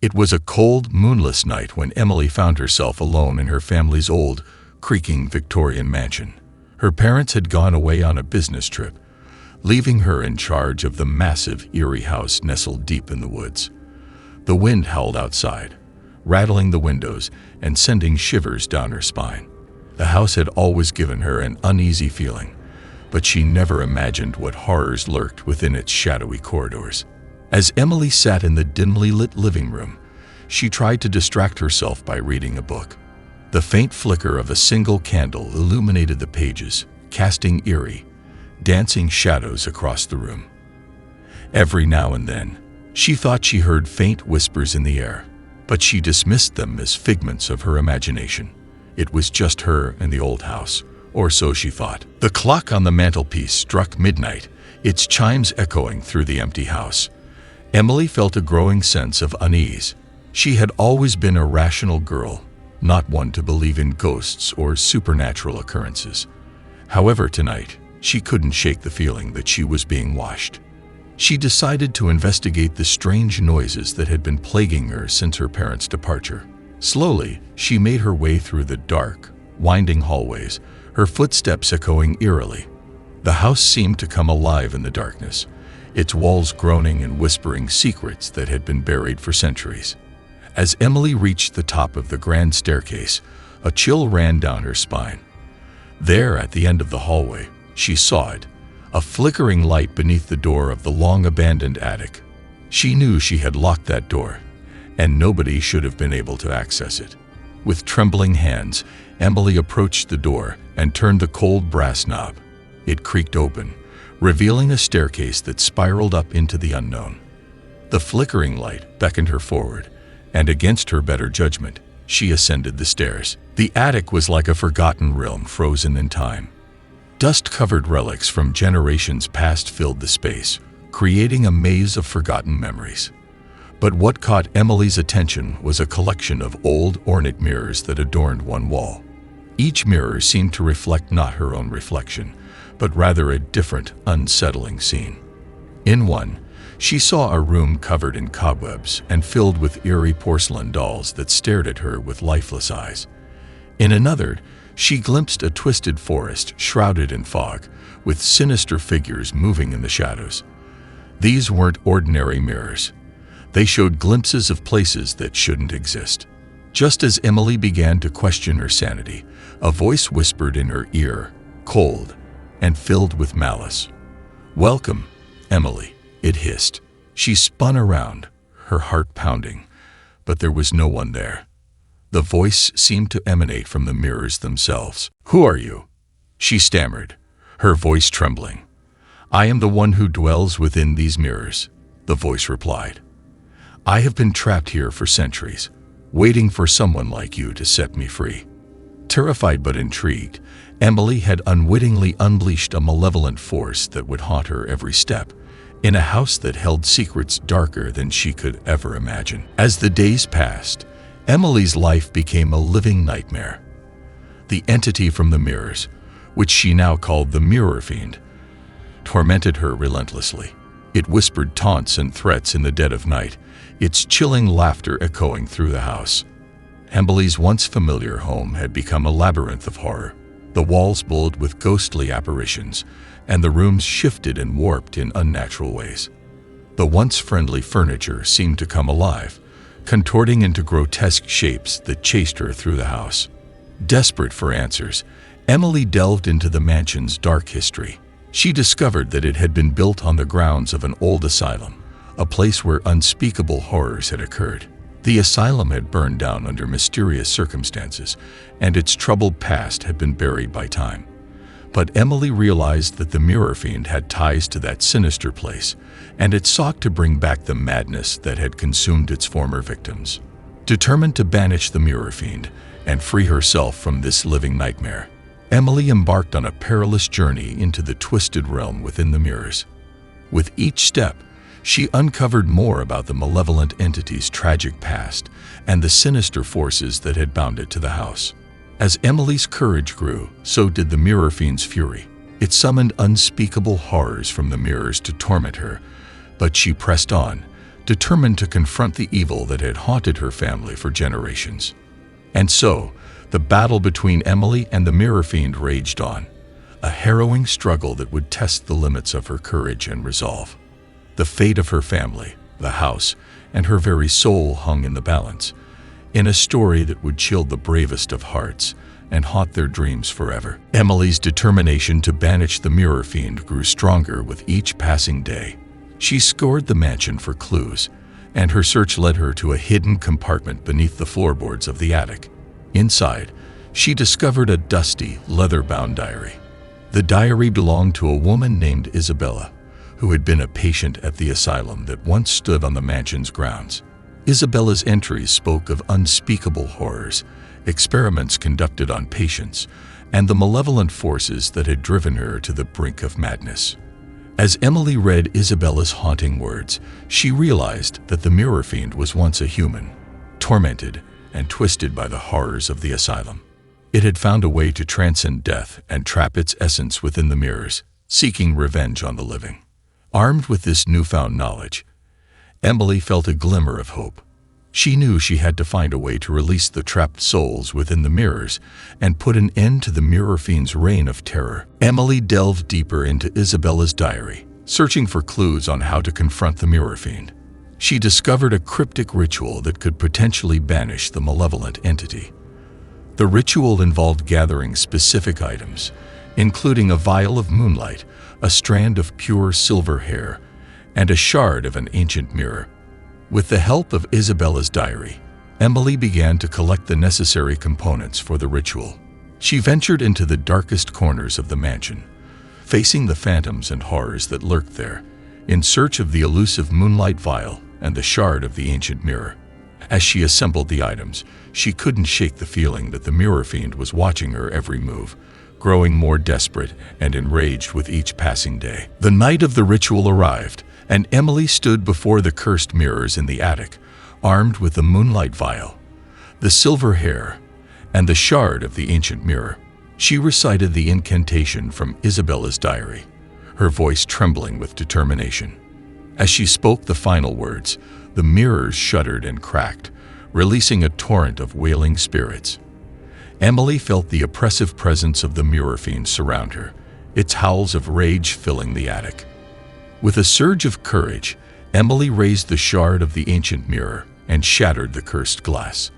It was a cold, moonless night when Emily found herself alone in her family's old, creaking Victorian mansion. Her parents had gone away on a business trip, leaving her in charge of the massive, eerie house nestled deep in the woods. The wind howled outside, rattling the windows and sending shivers down her spine. The house had always given her an uneasy feeling, but she never imagined what horrors lurked within its shadowy corridors. As Emily sat in the dimly lit living room, she tried to distract herself by reading a book. The faint flicker of a single candle illuminated the pages, casting eerie, dancing shadows across the room. Every now and then, she thought she heard faint whispers in the air, but she dismissed them as figments of her imagination. It was just her and the old house, or so she thought. The clock on the mantelpiece struck midnight, its chimes echoing through the empty house. Emily felt a growing sense of unease. She had always been a rational girl, not one to believe in ghosts or supernatural occurrences. However, tonight, she couldn't shake the feeling that she was being watched. She decided to investigate the strange noises that had been plaguing her since her parents' departure. Slowly, she made her way through the dark, winding hallways, her footsteps echoing eerily. The house seemed to come alive in the darkness, its walls groaning and whispering secrets that had been buried for centuries. As Emily reached the top of the grand staircase, a chill ran down her spine. There, at the end of the hallway, she saw it, a flickering light beneath the door of the long-abandoned attic. She knew she had locked that door, and nobody should have been able to access it. With trembling hands, Emily approached the door and turned the cold brass knob. It creaked open, revealing a staircase that spiraled up into the unknown. The flickering light beckoned her forward, and against her better judgment, she ascended the stairs. The attic was like a forgotten realm frozen in time. Dust-covered relics from generations past filled the space, creating a maze of forgotten memories. But what caught Emily's attention was a collection of old, ornate mirrors that adorned one wall. Each mirror seemed to reflect not her own reflection, but rather a different, unsettling scene. In one, she saw a room covered in cobwebs and filled with eerie porcelain dolls that stared at her with lifeless eyes. In another, she glimpsed a twisted forest shrouded in fog, with sinister figures moving in the shadows. These weren't ordinary mirrors. They showed glimpses of places that shouldn't exist. Just as Emily began to question her sanity, a voice whispered in her ear, cold and filled with malice. "Welcome, Emily," it hissed. She spun around, her heart pounding, but there was no one there. The voice seemed to emanate from the mirrors themselves. "Who are you?" she stammered, her voice trembling. "I am the one who dwells within these mirrors," the voice replied. "I have been trapped here for centuries, waiting for someone like you to set me free." Terrified but intrigued, Emily had unwittingly unleashed a malevolent force that would haunt her every step, in a house that held secrets darker than she could ever imagine. As the days passed, Emily's life became a living nightmare. The entity from the mirrors, which she now called the Mirror Fiend, tormented her relentlessly. It whispered taunts and threats in the dead of night, its chilling laughter echoing through the house. Emily's once familiar home had become a labyrinth of horror. The walls bulged with ghostly apparitions, and the rooms shifted and warped in unnatural ways. The once friendly furniture seemed to come alive, contorting into grotesque shapes that chased her through the house. Desperate for answers, Emily delved into the mansion's dark history. She discovered that it had been built on the grounds of an old asylum, a place where unspeakable horrors had occurred. The asylum had burned down under mysterious circumstances, and its troubled past had been buried by time. But Emily realized that the Mirror Fiend had ties to that sinister place, and it sought to bring back the madness that had consumed its former victims. Determined to banish the Mirror Fiend and free herself from this living nightmare, Emily embarked on a perilous journey into the twisted realm within the mirrors. With each step, she uncovered more about the malevolent entity's tragic past and the sinister forces that had bound it to the house. As Emily's courage grew, so did the Mirror Fiend's fury. It summoned unspeakable horrors from the mirrors to torment her, but she pressed on, determined to confront the evil that had haunted her family for generations. And so, the battle between Emily and the mirror fiend raged on, a harrowing struggle that would test the limits of her courage and resolve. The fate of her family, the house, and her very soul hung in the balance, in a story that would chill the bravest of hearts and haunt their dreams forever. Emily's determination to banish the mirror fiend grew stronger with each passing day. She scoured the mansion for clues, and her search led her to a hidden compartment beneath the floorboards of the attic. Inside, she discovered a dusty, leather-bound diary. The diary belonged to a woman named Isabella, who had been a patient at the asylum that once stood on the mansion's grounds. Isabella's entries spoke of unspeakable horrors, experiments conducted on patients, and the malevolent forces that had driven her to the brink of madness. As Emily read Isabella's haunting words, she realized that the mirror fiend was once a human, tormented and twisted by the horrors of the asylum. It had found a way to transcend death and trap its essence within the mirrors, seeking revenge on the living. Armed with this newfound knowledge, Emily felt a glimmer of hope. She knew she had to find a way to release the trapped souls within the mirrors and put an end to the mirror fiend's reign of terror. Emily delved deeper into Isabella's diary, searching for clues on how to confront the mirror fiend. She discovered a cryptic ritual that could potentially banish the malevolent entity. The ritual involved gathering specific items, including a vial of moonlight, a strand of pure silver hair, and a shard of an ancient mirror. With the help of Isabella's diary, Emily began to collect the necessary components for the ritual. She ventured into the darkest corners of the mansion, facing the phantoms and horrors that lurked there, in search of the elusive moonlight vial and the shard of the ancient mirror. As she assembled the items, she couldn't shake the feeling that the mirror fiend was watching her every move, growing more desperate and enraged with each passing day. The night of the ritual arrived, and Emily stood before the cursed mirrors in the attic, armed with the moonlight vial, the silver hair, and the shard of the ancient mirror. She recited the incantation from Isabella's diary, her voice trembling with determination. As she spoke the final words, the mirrors shuddered and cracked, releasing a torrent of wailing spirits. Emily felt the oppressive presence of the mirror fiend surround her, its howls of rage filling the attic. With a surge of courage, Emily raised the shard of the ancient mirror and shattered the cursed glass.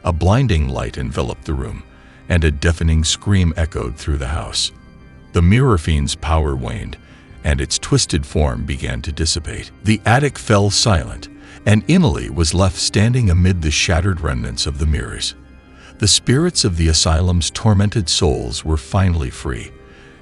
A blinding light enveloped the room, and a deafening scream echoed through the house. The mirror fiend's power waned, and its twisted form began to dissipate. The attic fell silent, and Emily was left standing amid the shattered remnants of the mirrors. The spirits of the asylum's tormented souls were finally free,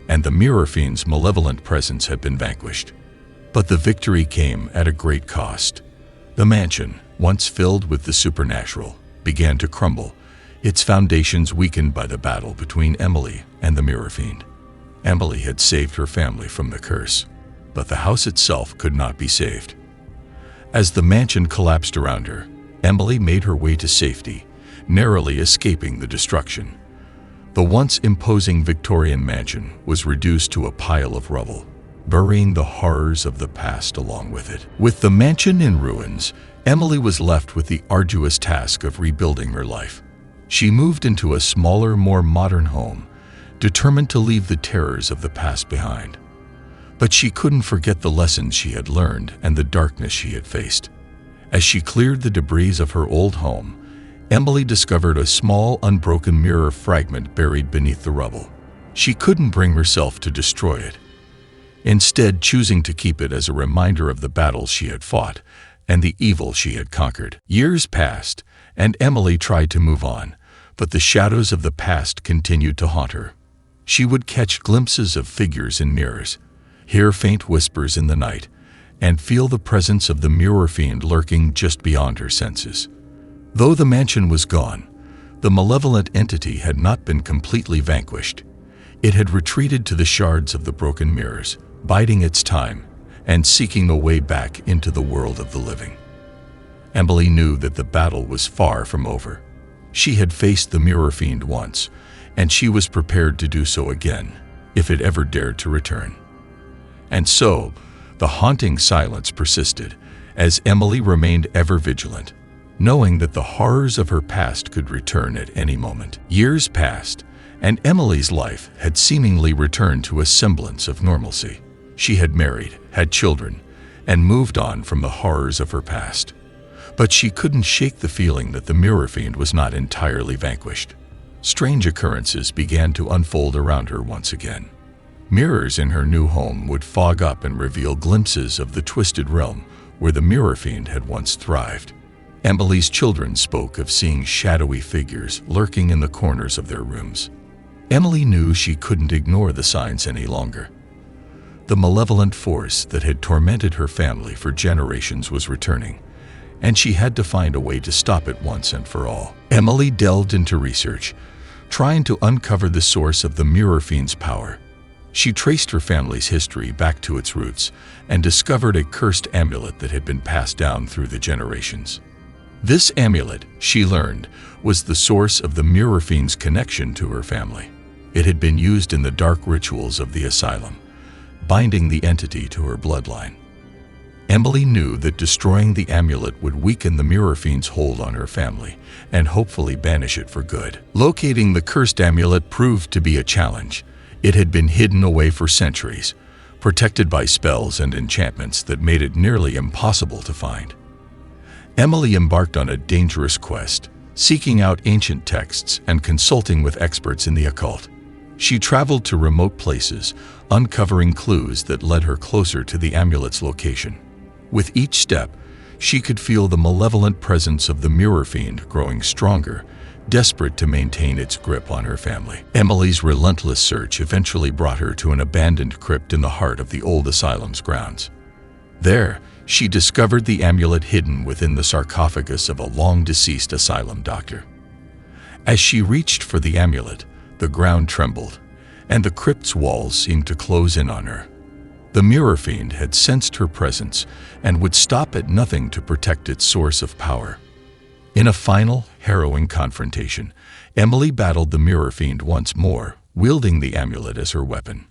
and the mirror fiend's malevolent presence had been vanquished. But the victory came at a great cost. The mansion, once filled with the supernatural, began to crumble, its foundations weakened by the battle between Emily and the mirror fiend. Emily had saved her family from the curse, but the house itself could not be saved. As the mansion collapsed around her, Emily made her way to safety, narrowly escaping the destruction. The once imposing Victorian mansion was reduced to a pile of rubble, burying the horrors of the past along with it. With the mansion in ruins, Emily was left with the arduous task of rebuilding her life. She moved into a smaller, more modern home, determined to leave the terrors of the past behind. But she couldn't forget the lessons she had learned and the darkness she had faced. As she cleared the debris of her old home, Emily discovered a small, unbroken mirror fragment buried beneath the rubble. She couldn't bring herself to destroy it, instead choosing to keep it as a reminder of the battles she had fought and the evil she had conquered. Years passed, and Emily tried to move on, but the shadows of the past continued to haunt her. She would catch glimpses of figures in mirrors, hear faint whispers in the night, and feel the presence of the mirror fiend lurking just beyond her senses. Though the mansion was gone, the malevolent entity had not been completely vanquished. It had retreated to the shards of the broken mirrors, biding its time and seeking a way back into the world of the living. Emily knew that the battle was far from over. She had faced the mirror fiend once, and she was prepared to do so again, if it ever dared to return. And so, the haunting silence persisted, as Emily remained ever vigilant, knowing that the horrors of her past could return at any moment. Years passed, and Emily's life had seemingly returned to a semblance of normalcy. She had married, had children, and moved on from the horrors of her past. But she couldn't shake the feeling that the mirror fiend was not entirely vanquished. Strange occurrences began to unfold around her once again. Mirrors in her new home would fog up and reveal glimpses of the twisted realm where the mirror fiend had once thrived. Emily's children spoke of seeing shadowy figures lurking in the corners of their rooms. Emily knew she couldn't ignore the signs any longer. The malevolent force that had tormented her family for generations was returning, and she had to find a way to stop it once and for all. Emily delved into research, trying to uncover the source of the mirror fiend's power. She traced her family's history back to its roots and discovered a cursed amulet that had been passed down through the generations. This amulet, she learned, was the source of the mirror fiend's connection to her family. It had been used in the dark rituals of the asylum, binding the entity to her bloodline. Emily knew that destroying the amulet would weaken the mirror fiend's hold on her family and hopefully banish it for good. Locating the cursed amulet proved to be a challenge. It had been hidden away for centuries, protected by spells and enchantments that made it nearly impossible to find. Emily embarked on a dangerous quest, seeking out ancient texts and consulting with experts in the occult. She traveled to remote places, uncovering clues that led her closer to the amulet's location. With each step, she could feel the malevolent presence of the mirror fiend growing stronger, desperate to maintain its grip on her family. Emily's relentless search eventually brought her to an abandoned crypt in the heart of the old asylum's grounds. There, she discovered the amulet hidden within the sarcophagus of a long-deceased asylum doctor. As she reached for the amulet, the ground trembled, and the crypt's walls seemed to close in on her. The mirror fiend had sensed her presence and would stop at nothing to protect its source of power. In a final, harrowing confrontation, Emily battled the mirror fiend once more, wielding the amulet as her weapon.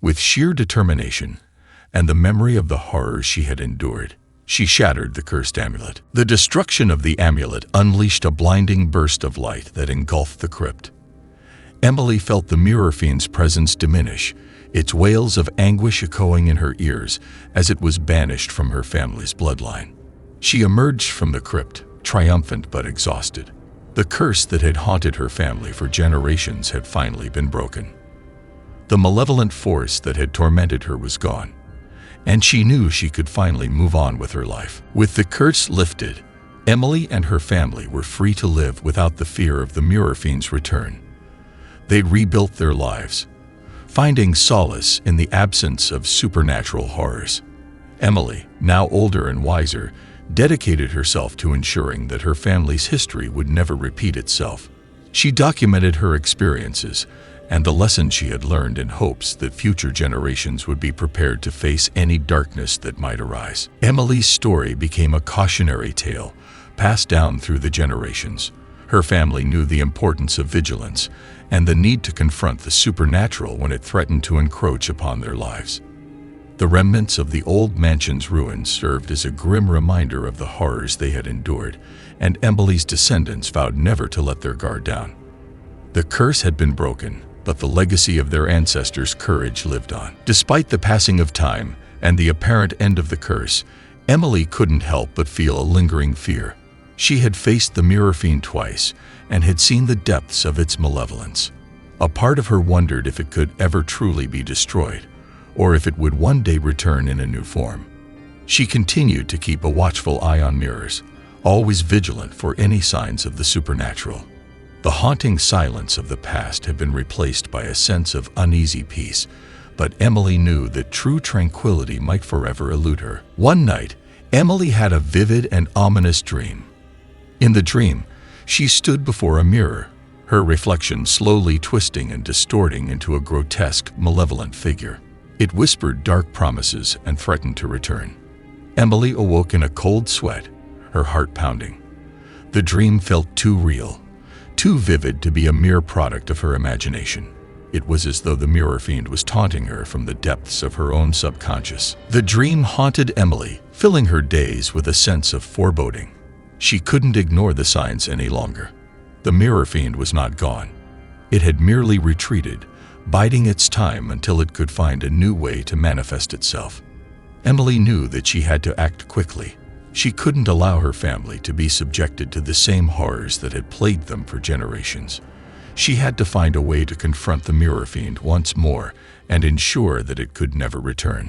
With sheer determination and the memory of the horrors she had endured, she shattered the cursed amulet. The destruction of the amulet unleashed a blinding burst of light that engulfed the crypt. Emily felt the mirror fiend's presence diminish, its wails of anguish echoing in her ears as it was banished from her family's bloodline. She emerged from the crypt, triumphant but exhausted. The curse that had haunted her family for generations had finally been broken. The malevolent force that had tormented her was gone, and she knew she could finally move on with her life. With the curse lifted, Emily and her family were free to live without the fear of the mirror fiend's return. They'd rebuilt their lives, finding solace in the absence of supernatural horrors. Emily, now older and wiser, dedicated herself to ensuring that her family's history would never repeat itself. She documented her experiences and the lessons she had learned in hopes that future generations would be prepared to face any darkness that might arise. Emily's story became a cautionary tale, passed down through the generations. Her family knew the importance of vigilance and the need to confront the supernatural when it threatened to encroach upon their lives. The remnants of the old mansion's ruins served as a grim reminder of the horrors they had endured, and Emily's descendants vowed never to let their guard down. The curse had been broken, but the legacy of their ancestors' courage lived on. Despite the passing of time and the apparent end of the curse, Emily couldn't help but feel a lingering fear. She had faced the mirror fiend twice and had seen the depths of its malevolence. A part of her wondered if it could ever truly be destroyed, or if it would one day return in a new form. She continued to keep a watchful eye on mirrors, always vigilant for any signs of the supernatural. The haunting silence of the past had been replaced by a sense of uneasy peace, but Emily knew that true tranquility might forever elude her. One night, Emily had a vivid and ominous dream. In the dream, she stood before a mirror, her reflection slowly twisting and distorting into a grotesque, malevolent figure. It whispered dark promises and threatened to return. Emily awoke in a cold sweat, her heart pounding. The dream felt too real, too vivid to be a mere product of her imagination. It was as though the mirror fiend was taunting her from the depths of her own subconscious. The dream haunted Emily, filling her days with a sense of foreboding. She couldn't ignore the signs any longer. The mirror fiend was not gone. It had merely retreated, biding its time until it could find a new way to manifest itself. Emily knew that she had to act quickly. She couldn't allow her family to be subjected to the same horrors that had plagued them for generations. She had to find a way to confront the mirror fiend once more and ensure that it could never return.